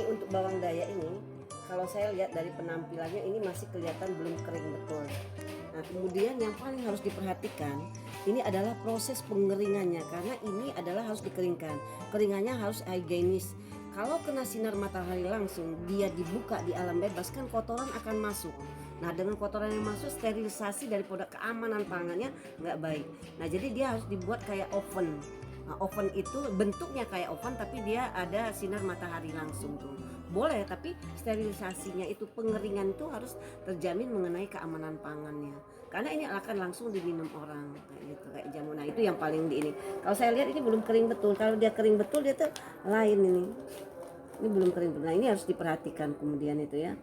ini untuk bawang daya ini, kalau saya lihat dari penampilannya ini masih kelihatan belum kering betul. Nah, kemudian yang paling harus diperhatikan ini adalah proses pengeringannya, karena ini adalah harus dikeringkan. Keringannya harus higienis. Kalau kena sinar matahari langsung, dia dibuka di alam bebas, kan kotoran akan masuk. Nah, dengan kotoran yang masuk, sterilisasi daripada keamanan pangannya nggak baik. Nah, jadi dia harus dibuat kayak oven. Nah, oven itu bentuknya kayak oven, tapi dia ada sinar matahari langsung tuh. Boleh, tapi sterilisasinya itu, pengeringan itu harus terjamin mengenai keamanan pangannya. Karena ini akan langsung diminum orang kayak gitu, kayak jamu. Nah, itu yang paling di ini. Kalau saya lihat ini belum kering betul. Kalau dia kering betul dia tuh lain ini. Ini belum kering betul. Nah, ini harus diperhatikan kemudian itu ya.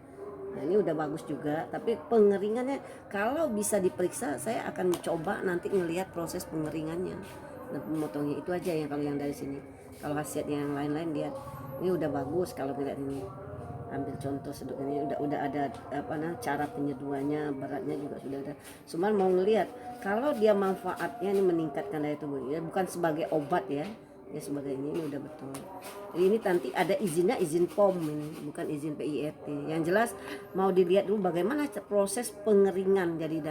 Nah, ini udah bagus juga, tapi pengeringannya kalau bisa diperiksa, saya akan coba nanti ngelihat proses pengeringannya. Nah, memotongnya itu aja yang kalau yang dari sini. Kalau hasilnya yang lain-lain dia ini udah bagus. Kalau melihat ini, ambil contoh seduk ini udah ada apa nah cara penyeduhannya, beratnya juga sudah ada. Cuman mau ngelihat kalau dia manfaatnya ini meningkatkan daya tubuh ya, bukan sebagai obat ya. Ya sebagai ini udah betul. Jadi ini nanti ada izinnya, izin POM ini, bukan izin PIRT. Yang jelas mau dilihat dulu bagaimana proses pengeringan. Jadi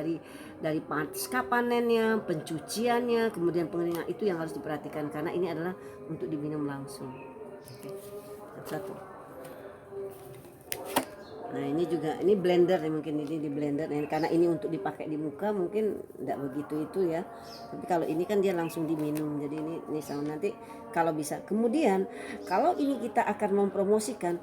dari pasca panennya, pencuciannya, kemudian pengeringan, itu yang harus diperhatikan karena ini adalah untuk diminum langsung. Oke. Satu. Nah, ini juga, ini blender ya, mungkin ini di blender. Nah, karena ini untuk dipakai di muka mungkin enggak begitu itu ya. Tapi kalau ini kan dia langsung diminum. Jadi ini sama nanti kalau bisa. Kemudian kalau ini kita akan mempromosikan,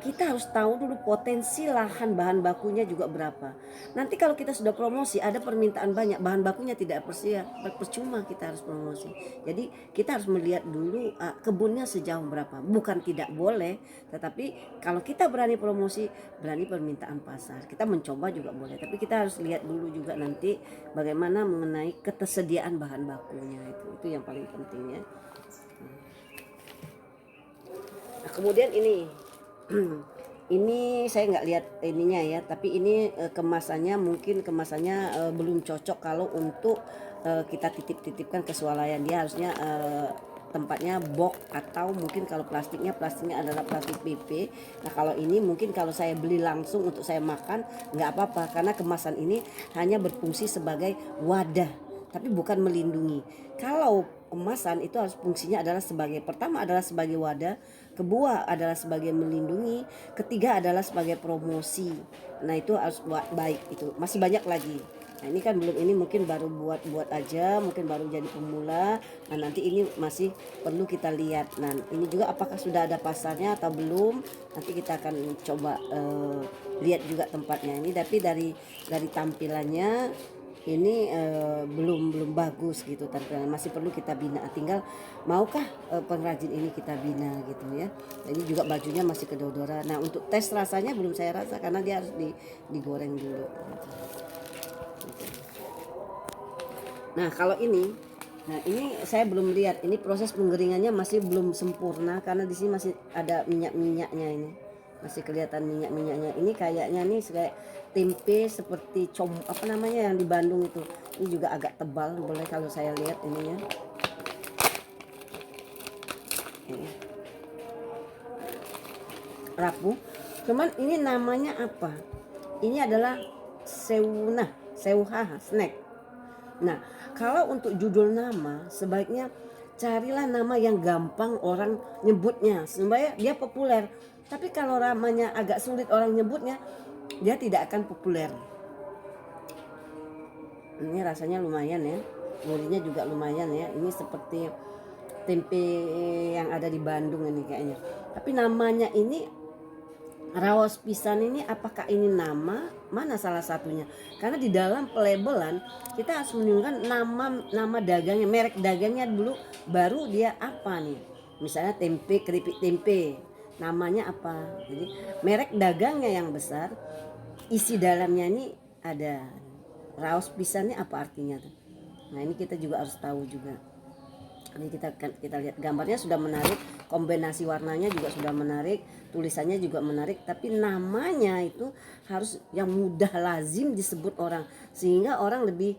kita harus tahu dulu potensi lahan bahan bakunya juga berapa. Nanti kalau kita sudah promosi ada permintaan banyak, bahan bakunya tidak percuma kita harus promosi. Jadi kita harus melihat dulu kebunnya sejauh berapa. Bukan tidak boleh, tetapi kalau kita berani promosi, berani permintaan pasar, kita mencoba juga boleh. Tapi kita harus lihat dulu juga nanti bagaimana mengenai ketersediaan bahan bakunya, itu yang paling penting ya. Nah, kemudian ini ini saya nggak lihat ininya ya, tapi ini kemasannya mungkin belum cocok kalau untuk kita titipkan ke swalayan. Dia harusnya tempatnya box, atau mungkin kalau plastiknya adalah plastik PP. Nah, kalau ini mungkin kalau saya beli langsung untuk saya makan nggak apa-apa, karena kemasan ini hanya berfungsi sebagai wadah tapi bukan melindungi. Kalau kemasan itu harus fungsinya adalah pertama adalah sebagai wadah, kedua adalah sebagai melindungi, ketiga adalah sebagai promosi. Nah, itu harus baik, itu masih banyak lagi. Nah, ini kan belum, ini mungkin baru buat aja, mungkin baru jadi pemula. Nah, nanti ini masih perlu kita lihat. Nah, ini juga apakah sudah ada pasarnya atau belum, nanti kita akan coba lihat juga tempatnya ini. Tapi dari tampilannya ini belum bagus gitu, tampilan masih perlu kita bina. Tinggal maukah pengrajin ini kita bina gitu ya. Nah, ini juga bajunya masih kedodoran. Nah, untuk tes rasanya belum saya rasa karena dia harus digoreng dulu. Nah, kalau ini saya belum lihat, ini proses pengeringannya masih belum sempurna karena di sini masih ada minyak-minyaknya ini. Masih kelihatan minyak-minyaknya. Ini kayaknya nih kayak tempe seperti apa namanya yang di Bandung itu. Ini juga agak tebal, boleh kalau saya lihat ininya. Ini. Rapuh. Cuman ini namanya apa? Ini adalah seuha snack. Nah, kalau untuk judul nama sebaiknya carilah nama yang gampang orang nyebutnya supaya dia populer. Tapi kalau namanya agak sulit orang nyebutnya, dia tidak akan populer. Ini rasanya lumayan ya, gurihnya juga lumayan ya. Ini seperti tempe yang ada di Bandung ini kayaknya. Tapi namanya ini raos pisan ini, apakah ini nama mana salah satunya? Karena di dalam pelabelan kita harus menunjukkan nama dagangnya, merek dagangnya dulu, baru dia apa nih. Misalnya tempe, keripik tempe, namanya apa. Jadi merek dagangnya yang besar, isi dalamnya ini ada raos pisannya apa artinya tuh. Nah, ini kita juga harus tahu juga. Ini kita lihat gambarnya sudah menarik, kombinasi warnanya juga sudah menarik, tulisannya juga menarik, tapi namanya itu harus yang mudah lazim disebut orang sehingga orang lebih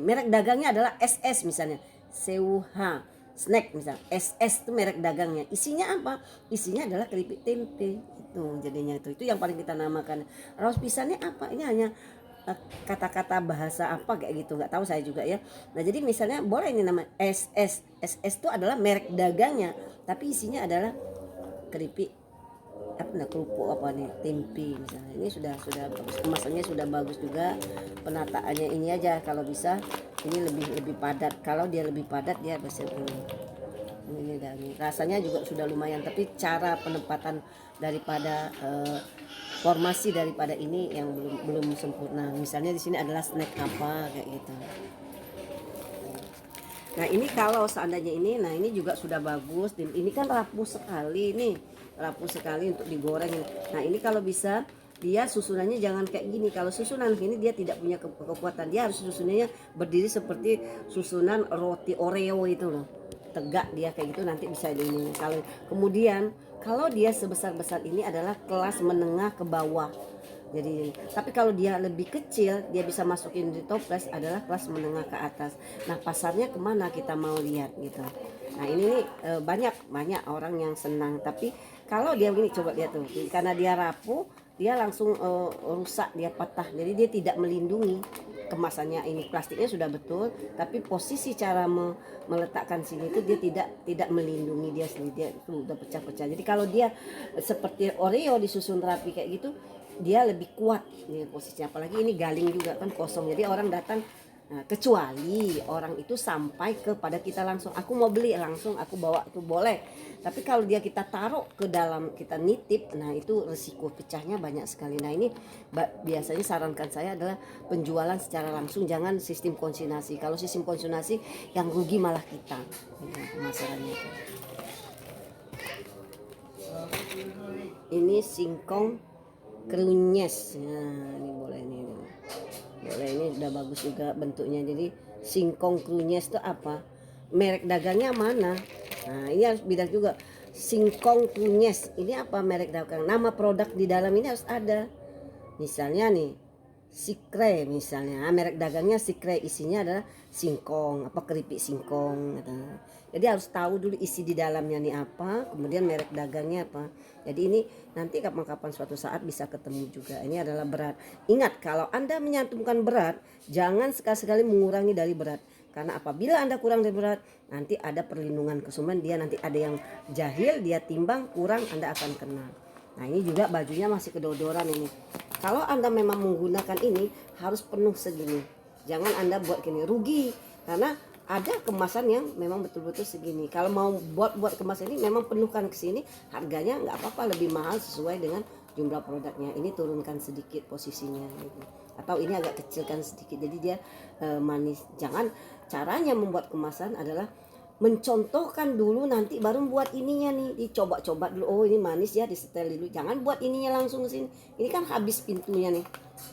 merek dagangnya adalah SS misalnya, Seuha. snack misal SS itu merek dagangnya, isinya apa? Isinya adalah keripik tempe itu jadinya itu yang paling kita namakan. Raos pisannya apa? Ini hanya kata-kata bahasa apa kayak gitu, nggak tahu saya juga ya. Nah jadi misalnya boleh ini nama SS itu adalah merek dagangnya, tapi isinya adalah keripik apa nah kerupuk apa nih tempe misalnya. Ini sudah bagus, kemasannya sudah bagus juga, penataannya ini aja kalau bisa ini lebih padat. Kalau dia lebih padat dia bisa ini dan rasanya juga sudah lumayan, tapi cara penempatan daripada formasi daripada ini yang belum sempurna. Misalnya di sini adalah snack apa kayak gitu. Nah ini kalau seandainya ini, nah ini juga sudah bagus. Ini kan rapuh sekali nih, rapuh sekali untuk digoreng. Nah ini kalau bisa dia susunannya jangan kayak gini. Kalau susunan ini dia tidak punya kekuatan. Dia harus susunannya berdiri seperti susunan roti Oreo itu loh. Tegak dia kayak gitu, nanti bisa ini. Kalau kemudian kalau dia sebesar-besar ini adalah kelas menengah ke bawah. Jadi tapi kalau dia lebih kecil dia bisa masukin di toples adalah kelas menengah ke atas. Nah pasarnya kemana kita mau lihat gitu. Nah ini nih banyak orang yang senang, tapi kalau dia begini coba lihat tuh, karena dia rapuh dia langsung rusak, dia patah, jadi dia tidak melindungi kemasannya. Ini plastiknya sudah betul, tapi posisi cara meletakkan sini itu dia tidak melindungi dia sendiri, dia itu udah pecah-pecah. Jadi kalau dia seperti Oreo disusun rapi kayak gitu dia lebih kuat nih posisinya, apalagi ini galing juga kan kosong, jadi orang datang. Nah, kecuali orang itu sampai kepada kita langsung, aku mau beli langsung aku bawa itu boleh, tapi kalau dia kita taruh ke dalam kita nitip, nah itu resiko pecahnya banyak sekali. Nah ini biasanya sarankan saya adalah penjualan secara langsung, jangan sistem konsignasi. Kalau sistem konsignasi yang rugi malah kita pemasarannya. Ini singkong Krunyes. Nah ini boleh nih, boleh, ini udah bagus juga bentuknya. Jadi singkong Krunyes itu apa, merek dagangnya mana? Nah ini harus beda juga. Singkong Krunyes ini apa merek dagang, nama produk di dalam ini harus ada. Misalnya nih Sikre misalnya, merek dagangnya Sikre, isinya adalah singkong apa keripik singkong gitu. Jadi harus tahu dulu isi di dalamnya nih apa, kemudian merek dagangnya apa. Jadi ini nanti kapan-kapan suatu saat bisa ketemu juga. Ini adalah berat. Ingat kalau Anda menyantumkan berat, jangan sekali-sekali mengurangi dari berat. Karena apabila Anda kurang dari berat, nanti ada perlindungan konsumen, dia nanti ada yang jahil, dia timbang kurang, Anda akan kena. Nah ini juga bajunya masih kedodoran ini. Kalau Anda memang menggunakan ini harus penuh segini. Jangan Anda buat gini, rugi. Karena ada kemasan yang memang betul-betul segini. Kalau mau buat kemasan ini memang penuhkan ke sini, harganya nggak apa-apa, lebih mahal sesuai dengan jumlah produknya. Ini turunkan sedikit posisinya gitu. Atau ini agak kecilkan sedikit, jadi dia manis. Jangan, caranya membuat kemasan adalah mencontohkan dulu, nanti baru buat ininya nih, dicoba-coba dulu. Oh ini manis ya, disetel dulu. Jangan buat ininya langsung ke sini. Ini kan habis pintunya nih,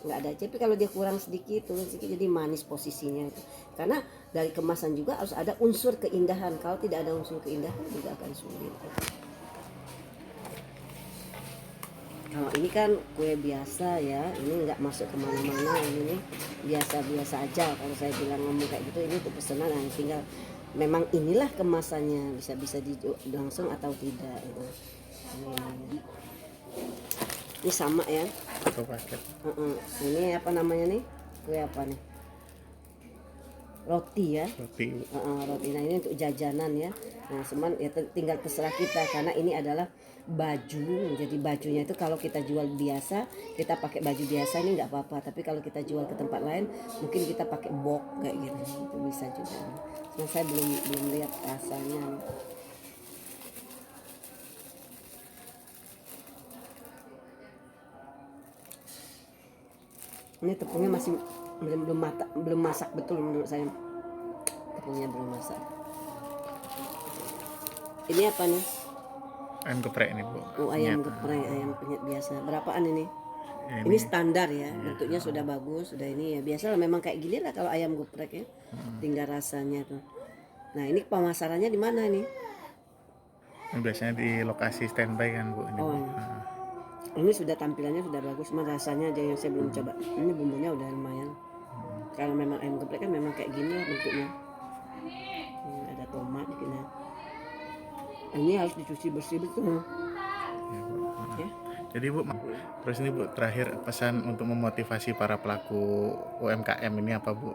nggak ada. Tapi kalau dia kurang sedikit, turun sedikit, jadi manis posisinya itu. Karena dari kemasan juga harus ada unsur keindahan. Kalau tidak ada unsur keindahan juga akan sulit. Kalau ini kan kue biasa ya, ini nggak masuk kemana-mana. Ini nih biasa-biasa aja. Kalau saya bilang ngomong kayak gitu, ini untuk pesanan, nah, tinggal memang inilah kemasannya, bisa langsung atau tidak gitu. Ini sama ya. Satu paket. Ini apa namanya nih? Kue apa nih? Roti ya. Roti. Roti. Nah ini untuk jajanan ya. Nah cuman ya tinggal terserah kita, karena ini adalah baju. Jadi bajunya itu kalau kita jual biasa, kita pakai baju biasa ini nggak apa-apa. Tapi kalau kita jual ke tempat lain, mungkin kita pakai box kayak gitu. Itu bisa juga. Nah saya belum lihat rasanya. Ini tepungnya masih belum masak betul menurut saya. Tepungnya belum masak. Ini apa nih? Ayam geprek nih Bu. Oh ayam geprek, ayam penyet biasa. Berapaan ini? Ini standar ya, bentuknya sudah bagus, sudah ini ya. Biasa memang kayak gini lah kalau ayam geprek ya. Tinggal rasanya tuh. Nah ini pemasarannya di mana nih? Biasanya di lokasi standby kan Bu. Ini, oh, Bu. Ini sudah tampilannya sudah bagus, cuma rasanya aja yang saya belum coba. Ini bumbunya udah lumayan. Kalau memang ayam geprek kan memang kayak gini lah bentuknya. Ada tomat di sini. Ini harus dicuci bersih betul. Ya, Bu. Ya. Jadi Bu, terus ini Bu, terakhir pesan untuk memotivasi para pelaku UMKM ini apa Bu?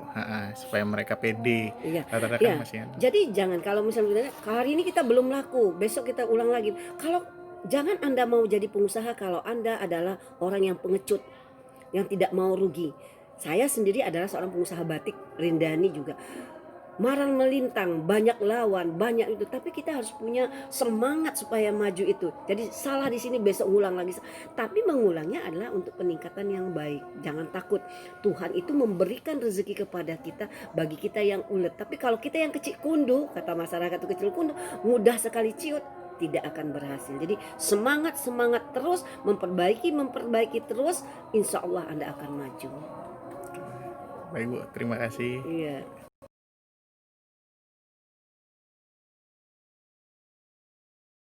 Supaya mereka pede. Iya. Rata-rata Iya. kan masih Jadi jangan kalau misalnya hari ini kita belum laku, besok kita ulang lagi. Kalau jangan Anda mau jadi pengusaha kalau Anda adalah orang yang pengecut, yang tidak mau rugi. Saya sendiri adalah seorang pengusaha batik, Rindani juga. Marang melintang, banyak lawan, banyak itu, tapi kita harus punya semangat supaya maju itu. Jadi salah di sini besok ngulang lagi. Tapi mengulangnya adalah untuk peningkatan yang baik. Jangan takut. Tuhan itu memberikan rezeki kepada kita bagi kita yang ulet. Tapi kalau kita yang kecil kundu, kata masyarakat itu kecil kundu, mudah sekali ciut, tidak akan berhasil. Jadi semangat terus, memperbaiki terus, insya Allah Anda akan maju. Baik Bu, terima kasih. Iya.